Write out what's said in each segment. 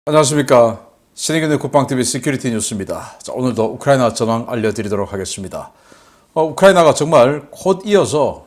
안녕하십니까. 신의균의 국방TV 시큐리티 뉴스입니다. 자, 오늘도 우크라이나 전황 알려드리도록 하겠습니다. 우크라이나가 정말 곧 이어서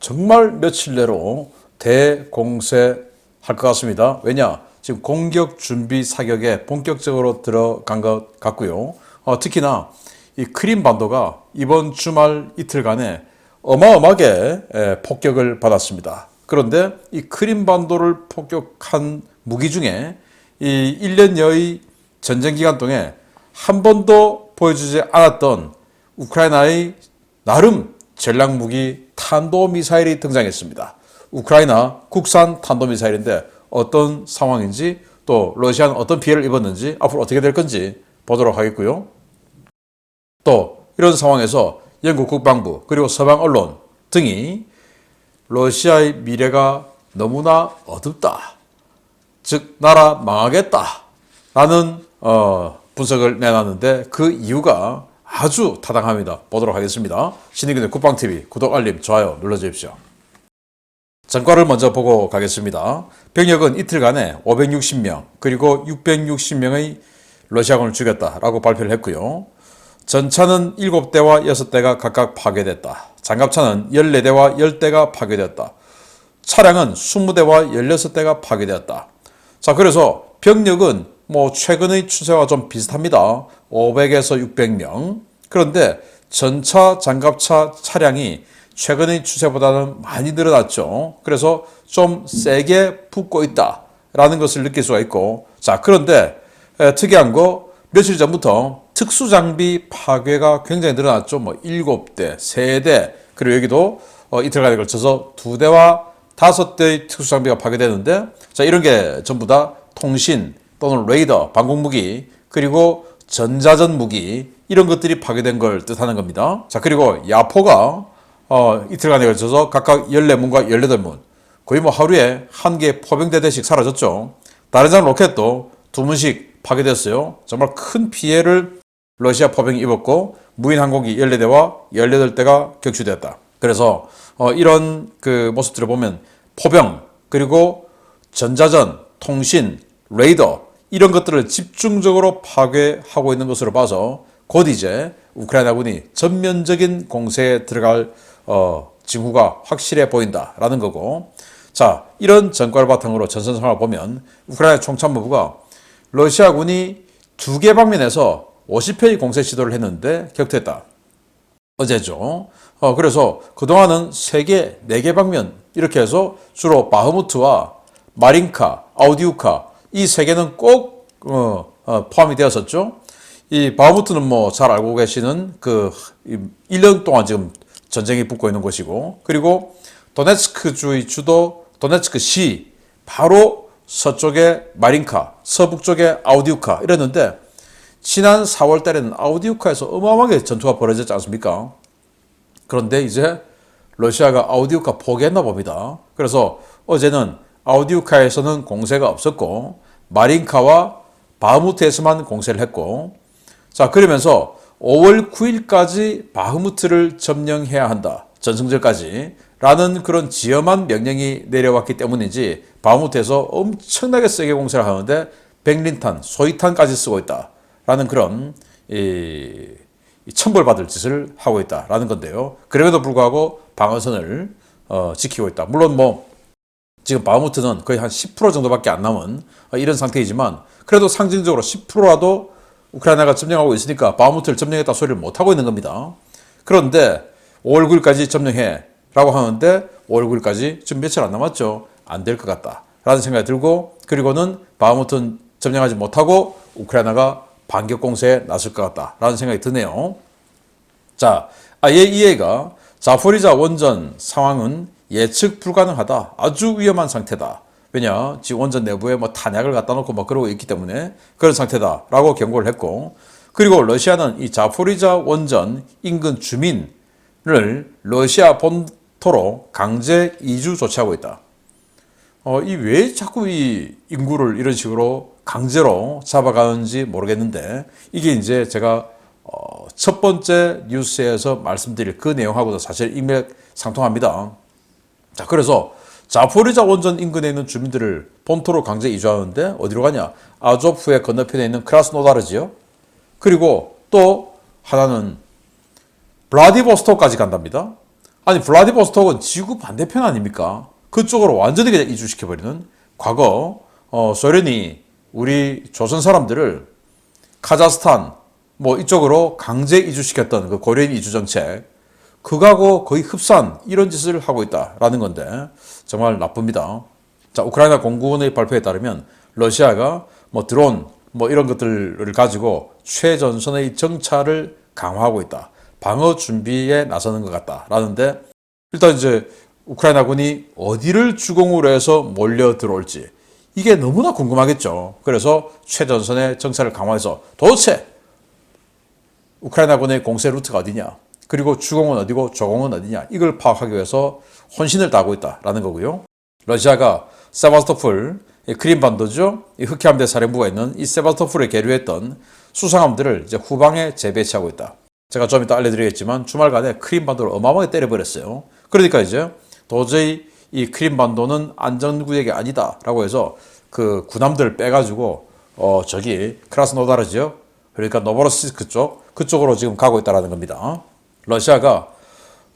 정말 며칠 내로 대공세할 것 같습니다. 왜냐? 지금 공격 준비 사격에 본격적으로 들어간 것 같고요. 특히나 이 크림 반도가 이번 주말 이틀간에 어마어마하게 폭격을 받았습니다. 그런데 이 크림 반도를 폭격한 무기 중에 이 1년여의 전쟁 기간 동안 한 번도 보여주지 않았던 우크라이나의 나름 전략 무기 탄도미사일이 등장했습니다. 우크라이나 국산 탄도미사일인데 어떤 상황인지 또 러시아는 어떤 피해를 입었는지 앞으로 어떻게 될 건지 보도록 하겠고요. 또 이런 상황에서 영국 국방부 그리고 서방 언론 등이 러시아의 미래가 너무나 어둡다. 즉 나라 망하겠다라는 분석을 내놨는데 그 이유가 아주 타당합니다. 보도록 하겠습니다. 신의균의 국방TV 구독, 알림, 좋아요 눌러주십시오. 전과를 먼저 보고 가겠습니다. 병력은 이틀간에 560명 그리고 660명의 러시아군을 죽였다라고 발표를 했고요. 전차는 7대와 6대가 각각 파괴됐다. 장갑차는 14대와 10대가 파괴되었다. 차량은 20대와 16대가 파괴되었다. 자, 그래서 병력은 최근의 추세와 좀 비슷합니다. 500에서 600명. 그런데 전차, 장갑차 차량이 최근의 추세보다는 많이 늘어났죠. 그래서 좀 세게 붙고 있다라는 것을 느낄 수가 있고, 자, 그런데 특이한 거 며칠 전부터 특수장비 파괴가 굉장히 늘어났죠. 7대, 3대, 그리고 여기도 이틀간에 걸쳐서 2대와 5대의 특수장비가 파괴되는데, 자, 이런 게 전부 다 통신 또는 레이더, 방공무기, 그리고 전자전 무기, 이런 것들이 파괴된 걸 뜻하는 겁니다. 자, 그리고 야포가 이틀간에 걸쳐서 각각 14문과 18문, 거의 하루에 한 개 포병대대씩 사라졌죠. 다른 로켓도 2문씩 파괴됐어요. 정말 큰 피해를 러시아 포병이 입었고, 무인 항공기 14대와 18대가 격추되었다. 그래서 이런 그 모습들을 보면 포병, 그리고 전자전, 통신, 레이더, 이런 것들을 집중적으로 파괴하고 있는 것으로 봐서 곧 이제 우크라이나군이 전면적인 공세에 들어갈 징후가 확실해 보인다라는 거고, 자, 이런 전과를 바탕으로 전선 상황을 보면 우크라이나 총참모부가 러시아군이 2개 방면에서 50회의 공세 시도를 했는데 격퇴했다. 어제죠. 그래서 그동안은 3개, 4개 방면 이렇게 해서 주로 바흐무트와 마린카, 아우디우카 이 3개는 꼭 포함이 되었었죠. 이 바흐무트는 잘 알고 계시는 그 1년 동안 지금 전쟁이 붙고 있는 곳이고, 그리고 도네츠크주의 주도 도네츠크시 바로 서쪽에 마린카, 서북쪽에 아우디우카 이랬는데, 지난 4월 달에는 아우디우카에서 어마어마하게 전투가 벌어졌지 않습니까? 그런데 이제 러시아가 아우디우카 포기했나 봅니다. 그래서 어제는 아우디우카에서는 공세가 없었고, 마린카와 바흐무트에서만 공세를 했고, 자, 그러면서 5월 9일까지 바흐무트를 점령해야 한다. 전승절까지. 라는 그런 지엄한 명령이 내려왔기 때문인지 바흐무트에서 엄청나게 세게 공세를 하는데 백린탄, 소위탄까지 쓰고 있다. 라는 그런 천벌받을 짓을 하고 있다라는 건데요. 그럼에도 불구하고 방어선을 지키고 있다. 물론 지금 바흐무트는 거의 한 10% 정도밖에 안 남은 이런 상태이지만, 그래도 상징적으로 10%라도 우크라이나가 점령하고 있으니까 바흐무트를 점령했다 소리를 못하고 있는 겁니다. 그런데 5월 9일까지 점령해 라고 하는데 5월 9일까지 지금 며칠 안 남았죠. 안 될 것 같다 라는 생각이 들고, 그리고는 바흐무트는 점령하지 못하고 우크라이나가 반격 공세에 나설 것 같다라는 생각이 드네요. 자, 아예 이해가 자포리자 원전 상황은 예측 불가능하다. 아주 위험한 상태다. 왜냐, 지금 원전 내부에 탄약을 갖다 놓고 그러고 있기 때문에 그런 상태다라고 경고를 했고, 그리고 러시아는 이 자포리자 원전 인근 주민을 러시아 본토로 강제 이주 조치하고 있다. 이 왜 자꾸 이 인구를 이런 식으로 강제로 잡아가는지 모르겠는데, 이게 이제 제가 첫 번째 뉴스에서 말씀드릴 그 내용하고도 사실 일맥상통합니다. 자, 그래서 자포리자 원전 인근에 있는 주민들을 본토로 강제 이주하는데 어디로 가냐? 아조프의 건너편에 있는 크라스노다르지요. 그리고 또 하나는 블라디보스토크까지 간답니다. 아니 블라디보스토크는 지구 반대편 아닙니까? 그쪽으로 완전히 그냥 이주시켜버리는 과거 소련이 우리 조선 사람들을 카자흐스탄 뭐 이쪽으로 강제 이주시켰던 그 고려인 이주 정책 그거하고 거의 흡사한 이런 짓을 하고 있다라는 건데 정말 나쁩니다. 자, 우크라이나 공군의 발표에 따르면 러시아가 뭐 드론 뭐 이런 것들을 가지고 최전선의 정찰을 강화하고 있다. 방어 준비에 나서는 것 같다라는데 일단 이제 우크라이나군이 어디를 주공으로 해서 몰려 들어올지 이게 너무나 궁금하겠죠. 그래서 최전선의 정찰을 강화해서 도대체 우크라이나군의 공세 루트가 어디냐, 그리고 주공은 어디고 조공은 어디냐 이걸 파악하기 위해서 혼신을 다하고 있다라는 거고요. 러시아가 세바스토폴, 크림반도죠. 흑해함대 사령부가 있는 이 세바스토폴에 계류했던 수상함들을 이제 후방에 재배치하고 있다. 제가 좀 이따 알려드리겠지만 주말간에 크림반도를 어마어마하게 때려버렸어요. 그러니까 이제 도저히 이 크림반도는 안전구역이 아니다라고 해서 그 군함들 빼가지고 저기 크라스노다르죠. 그러니까 노보로시스크 그쪽으로 지금 가고 있다라는 겁니다. 러시아가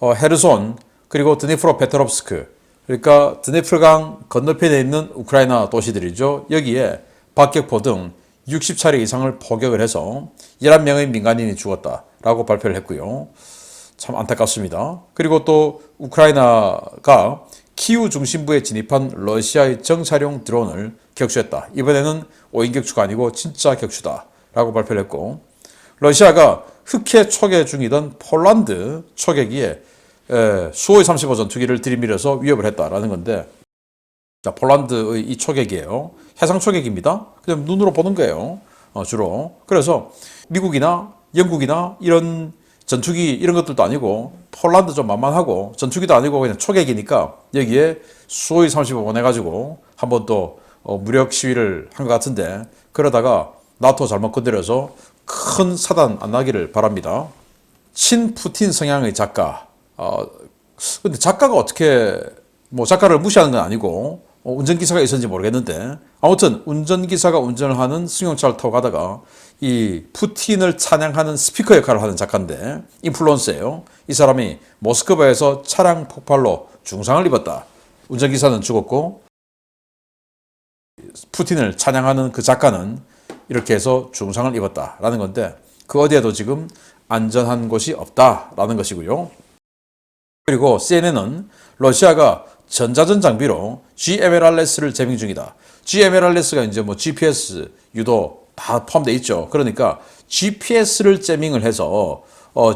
헤르손 그리고 드니프로페트롭스크 그러니까 드니프르강 건너편에 있는 우크라이나 도시들이죠. 여기에 박격포 등 60차례 이상을 포격을 해서 11명의 민간인이 죽었다라고 발표를 했고요. 참 안타깝습니다. 그리고 또 우크라이나가 키우 중심부에 진입한 러시아의 정찰용 드론을 격추했다. 이번에는 오인 격추가 아니고 진짜 격추다라고 발표를 했고 러시아가 흑해 초계 중이던 폴란드 초계기에 수호의 35 전투기를 들이밀어서 위협을 했다라는 건데 자, 폴란드의 이 초계기예요. 해상 초계기입니다. 그냥 눈으로 보는 거예요. 주로. 그래서 미국이나 영국이나 이런 전투기 이런 것들도 아니고 폴란드 좀 만만하고 전투기도 아니고 그냥 초계기니까 여기에 수호의 35 보내가지고 한번 또 무력 시위를 한 것 같은데 그러다가 나토 잘못 건드려서 큰 사단 안 나기를 바랍니다. 친푸틴 성향의 작가. 근데 작가가 어떻게 뭐 작가를 무시하는 건 아니고 운전기사가 있었는지 모르겠는데 아무튼 운전기사가 운전을 하는 승용차를 타고 가다가 이 푸틴을 찬양하는 스피커 역할을 하는 작가인데 인플루언서예요. 이 사람이 모스크바에서 차량 폭발로 중상을 입었다. 운전기사는 죽었고 푸틴을 찬양하는 그 작가는 이렇게 해서 중상을 입었다라는 건데 그 어디에도 지금 안전한 곳이 없다라는 것이고요. 그리고 CNN은 러시아가 전자전 장비로 GMLRS를 재밍 중이다. GMLRS가 이제 뭐 GPS, 유도 다 포함되어 있죠. 그러니까 GPS를 재밍을 해서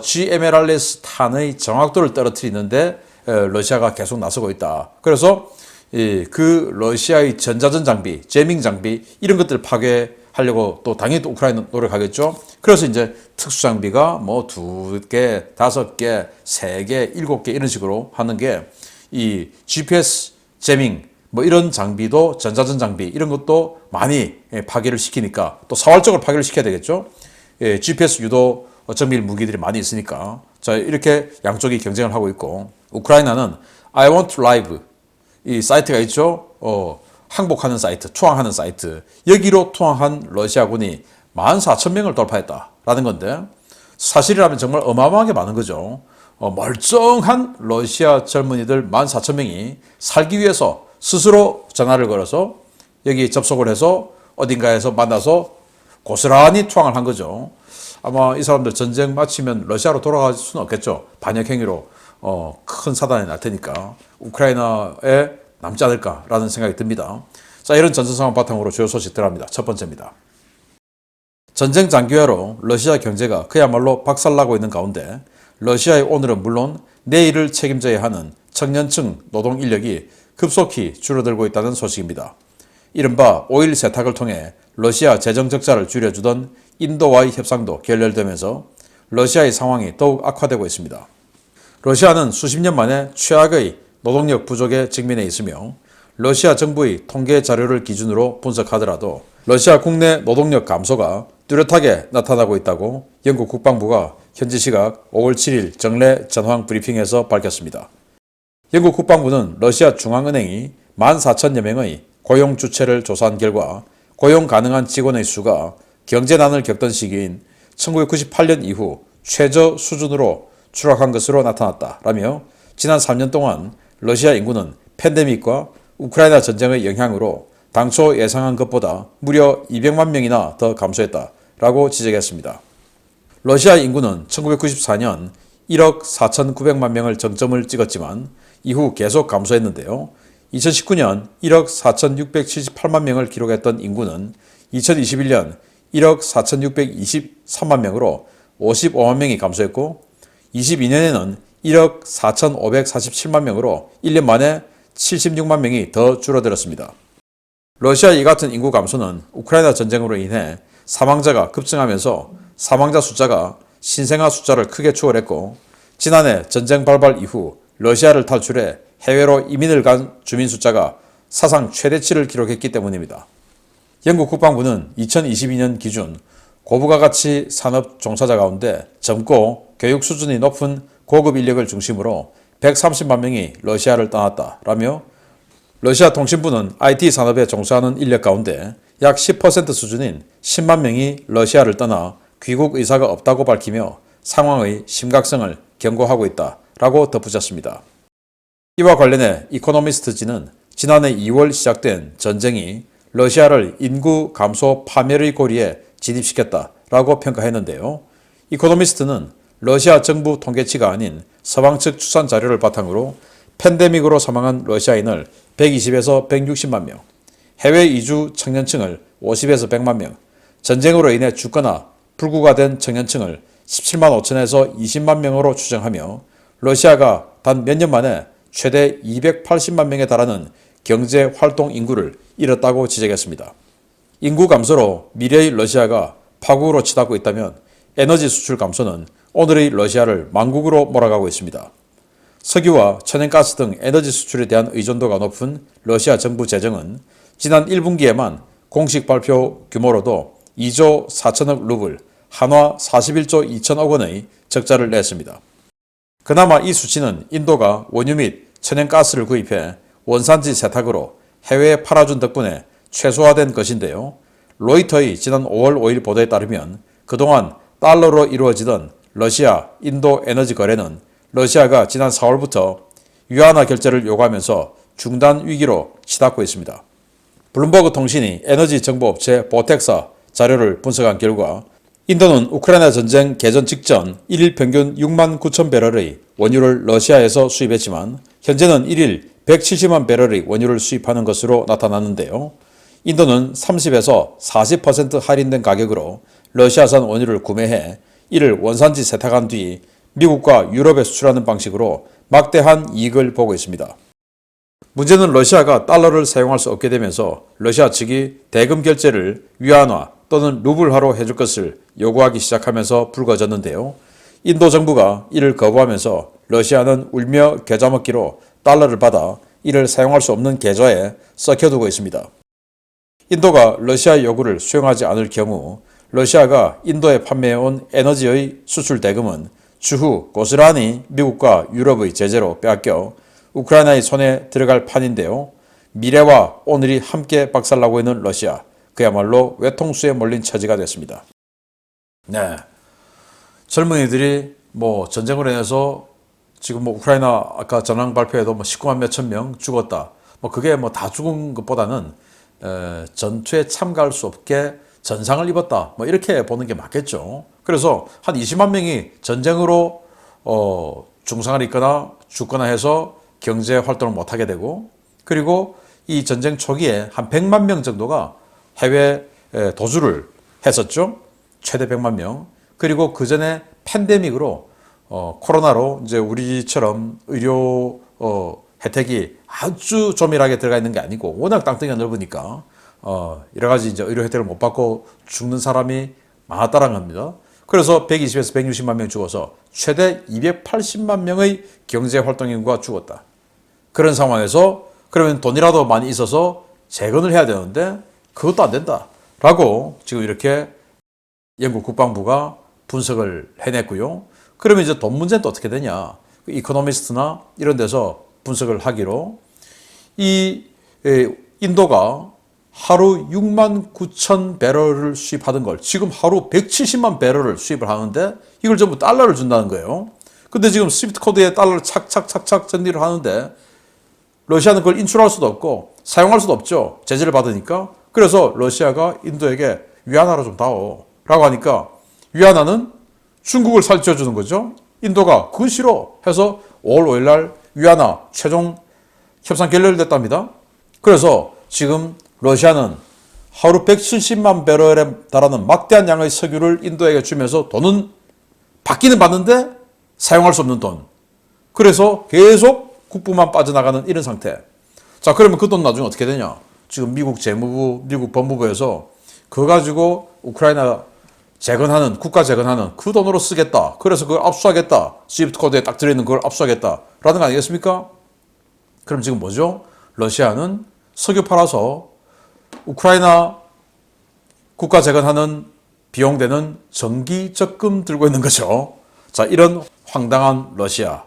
GMLRS 탄의 정확도를 떨어뜨리는데 러시아가 계속 나서고 있다. 그래서 그 러시아의 전자전 장비, 재밍 장비 이런 것들 파괴하려고 또 당연히 또 우크라이나 노력하겠죠. 그래서 이제 특수 장비가 뭐 2개, 5개, 3개, 7개 이런 식으로 하는 게 이 GPS 재밍 뭐 이런 장비도 전자전 장비 이런 것도 많이 파괴를 시키니까 또 사활적으로 파괴를 시켜야 되겠죠. GPS 유도 정밀 무기들이 많이 있으니까 자 이렇게 양쪽이 경쟁을 하고 있고 우크라이나는 I want live 이 사이트가 있죠. 항복하는 사이트, 투항하는 사이트 여기로 투항한 러시아군이 14,000명을 돌파했다라는 건데 사실이라면 정말 어마어마하게 많은 거죠. 멀쩡한 러시아 젊은이들 14,000명이 살기 위해서 스스로 전화를 걸어서 여기 접속을 해서 어딘가에서 만나서 고스란히 투항을 한 거죠. 아마 이 사람들 전쟁 마치면 러시아로 돌아갈 수는 없겠죠. 반역 행위로 큰 사단이 날 테니까 우크라이나에 남지 않을까라는 생각이 듭니다. 자, 이런 전선 상황 바탕으로 주요 소식 들어갑니다. 첫 번째입니다. 전쟁 장기화로 러시아 경제가 그야말로 박살나고 있는 가운데 러시아의 오늘은 물론 내일을 책임져야 하는 청년층 노동 인력이 급속히 줄어들고 있다는 소식입니다. 이른바 오일 세탁을 통해 러시아 재정 적자를 줄여주던 인도와의 협상도 결렬되면서 러시아의 상황이 더욱 악화되고 있습니다. 러시아는 수십 년 만에 최악의 노동력 부족에 직면해 있으며 러시아 정부의 통계 자료를 기준으로 분석하더라도 러시아 국내 노동력 감소가 뚜렷하게 나타나고 있다고 영국 국방부가 현지 시각 5월 7일 정례 전황 브리핑에서 밝혔습니다. 영국 국방부는 러시아 중앙은행이 14,000여 명의 고용 주체를 조사한 결과 고용 가능한 직원의 수가 경제난을 겪던 시기인 1998년 이후 최저 수준으로 추락한 것으로 나타났다라며 지난 3년 동안 러시아 인구는 팬데믹과 우크라이나 전쟁의 영향으로 당초 예상한 것보다 무려 200만 명이나 더 감소했다라고 지적했습니다. 러시아 인구는 1994년 1억 4,900만 명을 정점을 찍었지만 이후 계속 감소했는데요. 2019년 1억 4,678만 명을 기록했던 인구는 2021년 1억 4,623만 명으로 55만 명이 감소했고 22년에는 1억 4,547만 명으로 1년 만에 76만 명이 더 줄어들었습니다. 러시아 이 같은 인구 감소는 우크라이나 전쟁으로 인해 사망자가 급증하면서 사망자 숫자가 신생아 숫자를 크게 추월했고 지난해 전쟁 발발 이후 러시아를 탈출해 해외로 이민을 간 주민 숫자가 사상 최대치를 기록했기 때문입니다. 영국 국방부는 2022년 기준 고부가 가치 산업 종사자 가운데 젊고 교육 수준이 높은 고급 인력을 중심으로 130만 명이 러시아를 떠났다라며 러시아 통신부는 IT 산업에 종사하는 인력 가운데 약 10% 수준인 10만 명이 러시아를 떠나 귀국 의사가 없다고 밝히며 상황의 심각성을 경고하고 있다라고 덧붙였습니다. 이와 관련해 이코노미스트지는 지난해 2월 시작된 전쟁이 러시아를 인구 감소 파멸의 고리에 진입시켰다라고 평가했는데요. 이코노미스트는 러시아 정부 통계치가 아닌 서방 측 추산 자료를 바탕으로 팬데믹으로 사망한 러시아인을 120에서 160만 명, 해외 이주 청년층을 50에서 100만 명, 전쟁으로 인해 죽거나 불구가 된 청년층을 17만 5천에서 20만 명으로 추정하며 러시아가 단 몇 년 만에 최대 280만 명에 달하는 경제 활동 인구를 잃었다고 지적했습니다. 인구 감소로 미래의 러시아가 파국으로 치닫고 있다면 에너지 수출 감소는 오늘의 러시아를 망국으로 몰아가고 있습니다. 석유와 천연가스 등 에너지 수출에 대한 의존도가 높은 러시아 정부 재정은 지난 1분기에만 공식 발표 규모로도 2조 4천억 루블, 한화 41조 2천억 원의 적자를 냈습니다. 그나마 이 수치는 인도가 원유 및 천연가스를 구입해 원산지 세탁으로 해외에 팔아준 덕분에 최소화된 것인데요. 로이터의 지난 5월 5일 보도에 따르면 그동안 달러로 이루어지던 러시아, 인도 에너지 거래는 러시아가 지난 4월부터 위안화 결제를 요구하면서 중단 위기로 치닫고 있습니다. 블룸버그 통신이 에너지 정보업체 보텍사 자료를 분석한 결과 인도는 우크라이나 전쟁 개전 직전 1일 평균 6만 9천 배럴의 원유를 러시아에서 수입했지만 현재는 1일 170만 배럴의 원유를 수입하는 것으로 나타났는데요. 인도는 30에서 40% 할인된 가격으로 러시아산 원유를 구매해 이를 원산지 세탁한 뒤 미국과 유럽에 수출하는 방식으로 막대한 이익을 보고 있습니다. 문제는 러시아가 달러를 사용할 수 없게 되면서 러시아 측이 대금 결제를 위안화 또는 루블화로 해줄 것을 요구하기 시작하면서 불거졌는데요. 인도 정부가 이를 거부하면서 러시아는 울며 겨자 먹기로 달러를 받아 이를 사용할 수 없는 계좌에 썩혀두고 있습니다. 인도가 러시아의 요구를 수용하지 않을 경우 러시아가 인도에 판매해온 에너지의 수출 대금은 추후 고스란히 미국과 유럽의 제재로 빼앗겨 우크라이나의 손에 들어갈 판인데요. 미래와 오늘이 함께 박살나고 있는 러시아, 그야말로 외통수에 몰린 처지가 됐습니다. 네, 젊은이들이 전쟁으로 인해서 지금 우크라이나 아까 전황 발표에도 19만 몇천 명 죽었다. 그게 다 죽은 것보다는 전투에 참가할 수 없게 전상을 입었다. 이렇게 보는 게 맞겠죠. 그래서 한 20만 명이 전쟁으로 중상을 입거나 죽거나 해서 경제 활동을 못하게 되고, 그리고 이 전쟁 초기에 한 100만 명 정도가 해외 도주를 했었죠. 최대 100만 명. 그리고 그 전에 팬데믹으로 코로나로 이제 우리처럼 의료 혜택이 아주 조밀하게 들어가 있는 게 아니고 워낙 땅덩이가 넓으니까 여러 가지 이제 의료 혜택을 못 받고 죽는 사람이 많았다는 겁니다. 그래서 120에서 160만 명이 죽어서 최대 280만 명의 경제 활동 인구가 죽었다. 그런 상황에서 그러면 돈이라도 많이 있어서 재건을 해야 되는데 그것도 안 된다. 라고 지금 이렇게 영국 국방부가 분석을 해냈고요. 그러면 이제 돈 문제는 또 어떻게 되냐. 이코노미스트나 이런 데서 분석을 하기로 이 인도가 하루 6만 9천 배럴을 수입하던 걸 지금 하루 170만 배럴을 수입을 하는데 이걸 전부 달러를 준다는 거예요. 근데 지금 스위프트 코드에 달러를 착착착착 전리를 하는데 러시아는 그걸 인출할 수도 없고 사용할 수도 없죠. 제재를 받으니까. 그래서 러시아가 인도에게 위안화로 좀 다오 라고 하니까 위안화는 중국을 살쪄주는 거죠. 인도가 그건 싫어 해서 5월 5일 날 위안화 최종 협상 결렬됐답니다. 그래서 지금 러시아는 하루 170만 배럴에 달하는 막대한 양의 석유를 인도에게 주면서 돈은 받기는 받는데 사용할 수 없는 돈. 그래서 계속 국부만 빠져나가는 이런 상태. 자, 그러면 그 돈 나중에 어떻게 되냐? 지금 미국 재무부, 미국 법무부에서 그거 가지고 우크라이나 재건하는, 국가 재건하는 그 돈으로 쓰겠다. 그래서 그걸 압수하겠다. 스위프트 코드에 딱 들어있는 그걸 압수하겠다. 라는 거 아니겠습니까? 그럼 지금 뭐죠? 러시아는 석유 팔아서 우크라이나 국가 재건하는 비용되는 정기 적금 들고 있는 거죠. 자, 이런 황당한 러시아.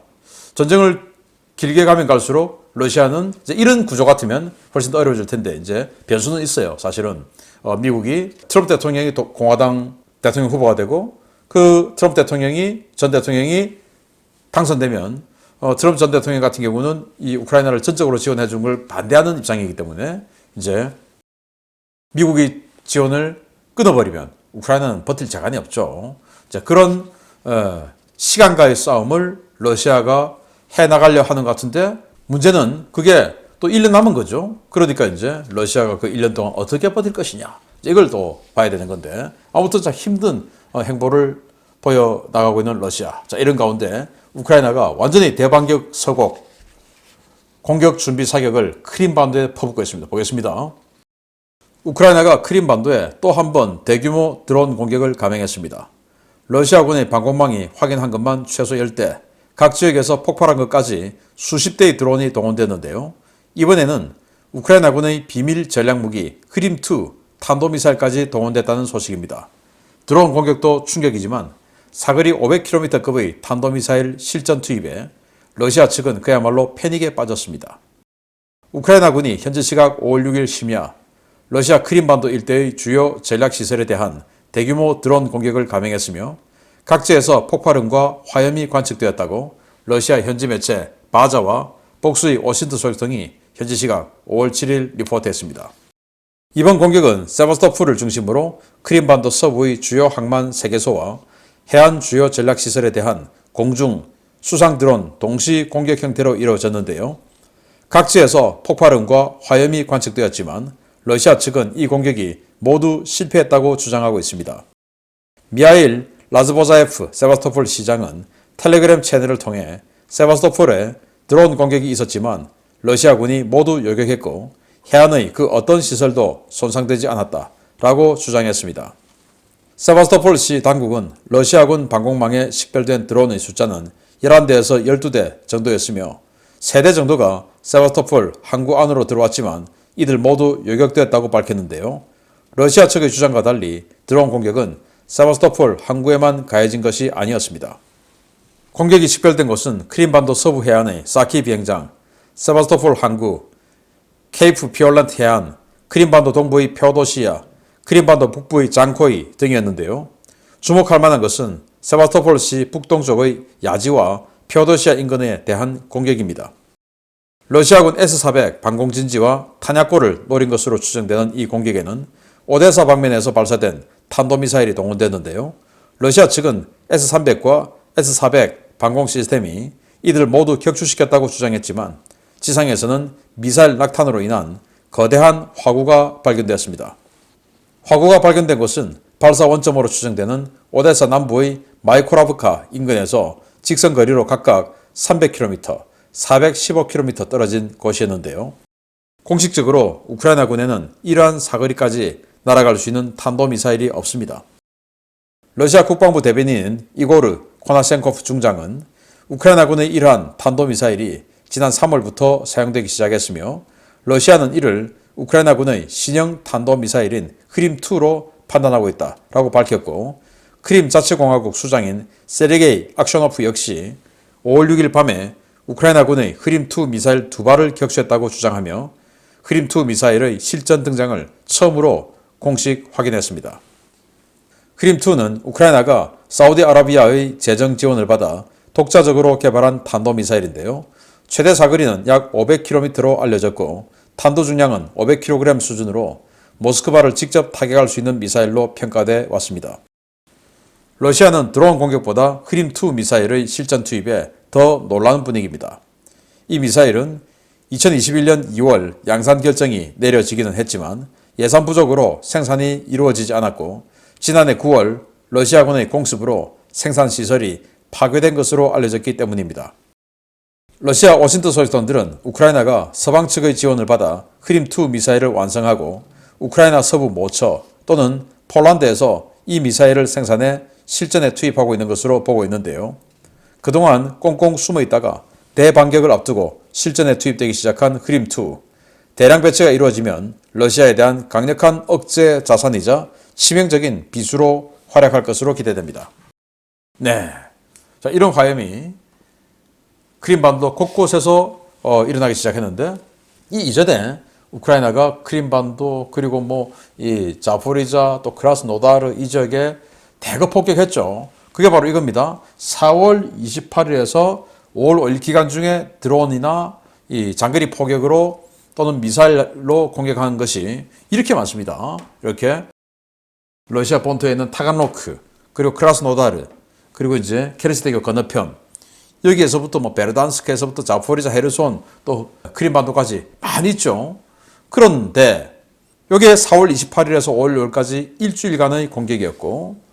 전쟁을 길게 가면 갈수록 러시아는 이제 이런 구조 같으면 훨씬 더 어려워질 텐데 이제 변수는 있어요. 사실은 미국이 트럼프 대통령이 공화당 대통령 후보가 되고 그 트럼프 대통령이 전 대통령이 당선되면 트럼프 전 대통령 같은 경우는 이 우크라이나를 전적으로 지원해 준 걸 반대하는 입장이기 때문에 이제 미국이 지원을 끊어버리면 우크라이나는 버틸 자간이 없죠. 자, 그런 시간과의 싸움을 러시아가 해나가려 하는 것 같은데 문제는 그게 또 1년 남은 거죠. 그러니까 이제 러시아가 그 1년 동안 어떻게 버틸 것이냐. 이걸 또 봐야 되는 건데 아무튼 참 힘든 행보를 보여나가고 있는 러시아. 자, 이런 가운데 우크라이나가 완전히 대반격 서곡 공격 준비 사격을 크림반도에 퍼붓고 있습니다. 보겠습니다. 우크라이나가 크림반도에 또 한 번 대규모 드론 공격을 감행했습니다. 러시아군의 방공망이 확인한 것만 최소 10대, 각 지역에서 폭발한 것까지 수십 대의 드론이 동원됐는데요. 이번에는 우크라이나군의 비밀 전략무기 크림2 탄도미사일까지 동원됐다는 소식입니다. 드론 공격도 충격이지만 사거리 500km급의 탄도미사일 실전 투입에 러시아 측은 그야말로 패닉에 빠졌습니다. 우크라이나군이 현지 시각 5월 6일 심야 러시아 크림반도 일대의 주요 전략시설에 대한 대규모 드론 공격을 감행했으며 각지에서 폭발음과 화염이 관측되었다고 러시아 현지 매체 바자와 복수의 오신트 소식통이 현지 시각 5월 7일 리포트했습니다. 이번 공격은 세바스토폴을 중심으로 크림반도 서부의 주요 항만 3개소와 해안 주요 전략시설에 대한 공중, 수상 드론 동시 공격 형태로 이루어졌는데요. 각지에서 폭발음과 화염이 관측되었지만 러시아 측은 이 공격이 모두 실패했다고 주장하고 있습니다. 미하일 라즈보자예프 세바스토폴 시장은 텔레그램 채널을 통해 세바스토폴에 드론 공격이 있었지만 러시아군이 모두 요격했고 해안의 그 어떤 시설도 손상되지 않았다라고 주장했습니다. 세바스토폴시 당국은 러시아군 방공망에 식별된 드론의 숫자는 11대에서 12대 정도였으며 3대 정도가 세바스토폴 항구 안으로 들어왔지만 이들 모두 요격되었다고 밝혔는데요. 러시아 측의 주장과 달리 드론 공격은 세바스토폴 항구에만 가해진 것이 아니었습니다. 공격이 식별된 곳은 크림반도 서부 해안의 사키 비행장, 세바스토폴 항구, 케이프 피올란트 해안, 크림반도 동부의 표도시야, 크림반도 북부의 장코이 등이었는데요. 주목할 만한 것은 세바스토폴시 북동쪽의 야지와 표도시아 인근에 대한 공격입니다. 러시아군 S-400 방공진지와 탄약고를 노린 것으로 추정되는 이 공격에는 오데사 방면에서 발사된 탄도미사일이 동원됐는데요. 러시아 측은 S-300과 S-400 방공 시스템이 이들 모두 격추시켰다고 주장했지만 지상에서는 미사일 낙탄으로 인한 거대한 화구가 발견되었습니다. 화구가 발견된 곳은 발사 원점으로 추정되는 오데사 남부의 마이코라브카 인근에서 직선 거리로 각각 300km, 415km 떨어진 곳이었는데요. 공식적으로 우크라이나군에는 이러한 사거리까지 날아갈 수 있는 탄도미사일이 없습니다. 러시아 국방부 대변인 이고르 코나센코프 중장은 우크라이나군의 이러한 탄도미사일이 지난 3월부터 사용되기 시작했으며 러시아는 이를 우크라이나군의 신형 탄도미사일인 크림2로 판단하고 있다라고 밝혔고 크림 자치공화국 수장인 세르게이 악쇼노프 역시 5월 6일 밤에 우크라이나군의 흐림2 미사일 2발을 격추했다고 주장하며 흐림2 미사일의 실전 등장을 처음으로 공식 확인했습니다. 흐림2는 우크라이나가 사우디아라비아의 재정 지원을 받아 독자적으로 개발한 탄도미사일인데요. 최대 사거리는 약 500km로 알려졌고 탄도 중량은 500kg 수준으로 모스크바를 직접 타격할 수 있는 미사일로 평가돼 왔습니다. 러시아는 드론 공격보다 흐림2 미사일의 실전 투입에 더 놀라는 분위기입니다. 이 미사일은 2021년 2월 양산 결정이 내려지기는 했지만 예산 부족으로 생산이 이루어지지 않았고 지난해 9월 러시아군의 공습으로 생산 시설이 파괴된 것으로 알려졌기 때문입니다. 러시아 워싱턴 소식통들은 우크라이나가 서방 측의 지원을 받아 흐림2 미사일을 완성하고 우크라이나 서부 모처 또는 폴란드에서 이 미사일을 생산해 실전에 투입하고 있는 것으로 보고 있는데요. 그동안 꽁꽁 숨어 있다가 대반격을 앞두고 실전에 투입되기 시작한 흐림2. 대량 배치가 이루어지면 러시아에 대한 강력한 억제 자산이자 치명적인 비수로 활약할 것으로 기대됩니다. 네, 자, 이런 화염이 크림반도 곳곳에서 일어나기 시작했는데 이 이전에 우크라이나가 크림반도 그리고 이 자포리자 또 크라스노다르 이 지역에 대거 폭격했죠. 그게 바로 이겁니다. 4월 28일에서 5월 5일 기간 중에 드론이나 이 장거리 포격으로 또는 미사일로 공격한 것이 이렇게 많습니다. 이렇게 러시아 본토에 있는 타간로크 그리고 크라스노다르 그리고 이제 케르시대교 건너편 여기에서부터 베르단스크에서부터 자포리자 헤르손 또 크림반도까지 많이 있죠. 그런데 이게 4월 28일에서 5월 6일까지 일주일간의 공격이었고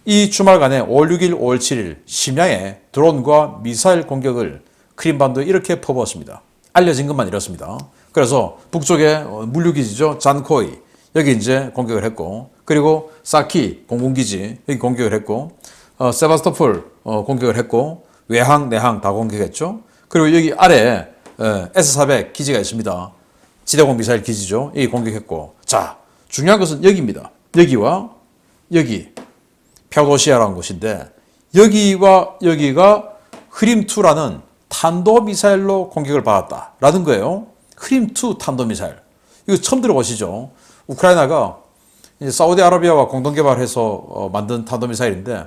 이 주말간에 5월 6일, 5월 7일 심야에 드론과 미사일 공격을 크림반도에 이렇게 퍼부었습니다. 알려진 것만 이렇습니다. 그래서 북쪽에 물류기지죠. 잔코이 여기 이제 공격을 했고 그리고 사키 공군기지 여기 공격을 했고 세바스토폴 공격을 했고 외항, 내항 다 공격했죠. 그리고 여기 아래 S-400 기지가 있습니다. 지대공 미사일 기지죠. 여기 공격했고 자 중요한 것은 여기입니다. 여기와 여기 펴도시아라는 곳인데 여기와 여기가 흐림2라는 탄도미사일로 공격을 받았다라는 거예요. 흐림2 탄도미사일. 이거 처음 들어보시죠? 우크라이나가 사우디아라비아와 공동 개발해서 만든 탄도미사일인데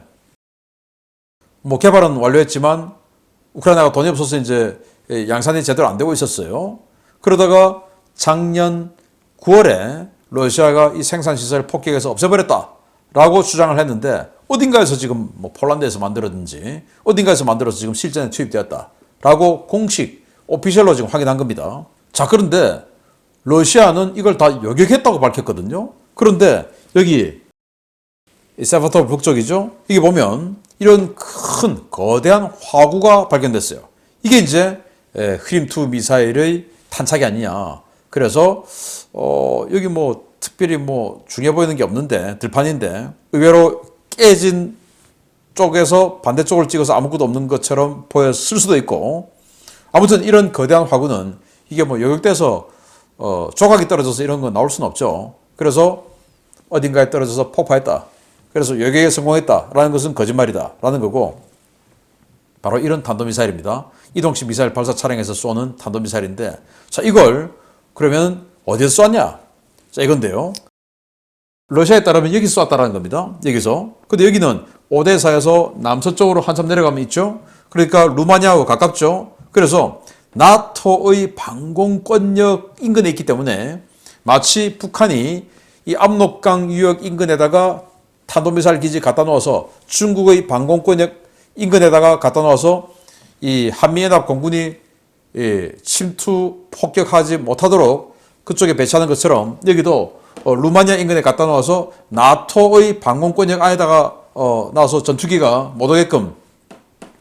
개발은 완료했지만 우크라이나가 돈이 없어서 이제 양산이 제대로 안 되고 있었어요. 그러다가 작년 9월에 러시아가 이 생산시설을 폭격해서 없애버렸다라고 주장을 했는데 어딘가에서 지금 폴란드에서 만들었든지 어딘가에서 만들어서 지금 실전에 투입되었다라고 공식 오피셜로 지금 확인한 겁니다. 자, 그런데 러시아는 이걸 다 요격했다고 밝혔거든요. 그런데 여기 세바토폴 북쪽이죠. 이게 보면 이런 큰 거대한 화구가 발견됐어요. 이게 이제 흐림2 미사일의 탄착이 아니냐. 그래서 여기 특별히 중요해 보이는 게 없는데 들판인데 의외로 깨진 쪽에서 반대쪽을 찍어서 아무것도 없는 것처럼 보였을 수도 있고 아무튼 이런 거대한 화구는 이게 요격돼서 조각이 떨어져서 이런 거 나올 수는 없죠. 그래서 어딘가에 떨어져서 폭파했다. 그래서 요격에 성공했다라는 것은 거짓말이다라는 거고 바로 이런 탄도미사일입니다. 이동식 미사일 발사 차량에서 쏘는 탄도미사일인데 자 이걸 그러면 어디서 쐈냐? 자 이건데요. 러시아에 따르면 여기 쐈다라는 겁니다. 여기서. 근데 여기는 오데사에서 남서쪽으로 한참 내려가면 있죠. 그러니까 루마니아하고 가깝죠. 그래서 나토의 방공권역 인근에 있기 때문에 마치 북한이 이 압록강 유역 인근에다가 탄도미사일 기지 갖다 놓아서 중국의 방공권역 인근에다가 갖다 놓아서 이 한미연합 공군이 침투 폭격하지 못하도록 그쪽에 배치하는 것처럼 여기도 루마니아 인근에 갖다 놓아서 나토의 방공권역 안에다가 놔서 전투기가 못 오게끔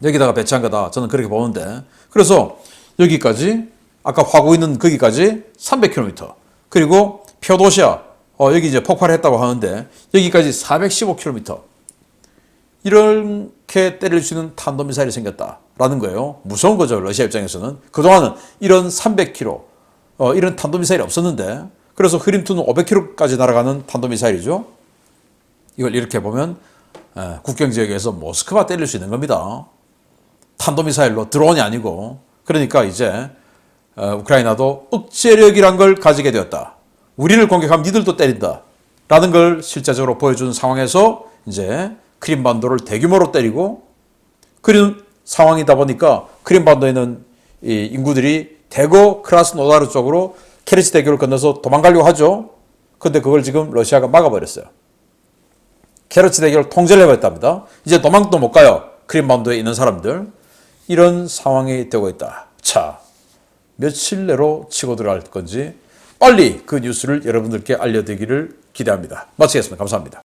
여기다가 배치한 거다. 저는 그렇게 보는데 그래서 여기까지 아까 화구 있는 거기까지 300km 그리고 표도시아 여기 이제 폭발을 했다고 하는데 여기까지 415km 이렇게 때릴 수 있는 탄도미사일이 생겼다라는 거예요. 무서운 거죠. 러시아 입장에서는. 그동안은 이런 300km 이런 탄도미사일이 없었는데 그래서 흐림2는 500km까지 날아가는 탄도미사일이죠. 이걸 이렇게 보면 국경지역에서 모스크바 때릴 수 있는 겁니다. 탄도미사일로 드론이 아니고 그러니까 이제 우크라이나도 억제력이란 걸 가지게 되었다. 우리를 공격하면 니들도 때린다. 라는 걸 실제적으로 보여준 상황에서 이제 크림반도를 대규모로 때리고 그런 상황이다 보니까 크림반도에는 이 인구들이 대거 크라스노다르 쪽으로 케르치 대교를 건너서 도망가려고 하죠. 근데 그걸 지금 러시아가 막아버렸어요. 케르치 대교를 통제를 해버렸답니다. 이제 도망도 못 가요. 크림반도에 있는 사람들. 이런 상황이 되고 있다. 자, 며칠 내로 치고 들어갈 건지 빨리 그 뉴스를 여러분들께 알려드리기를 기대합니다. 마치겠습니다. 감사합니다.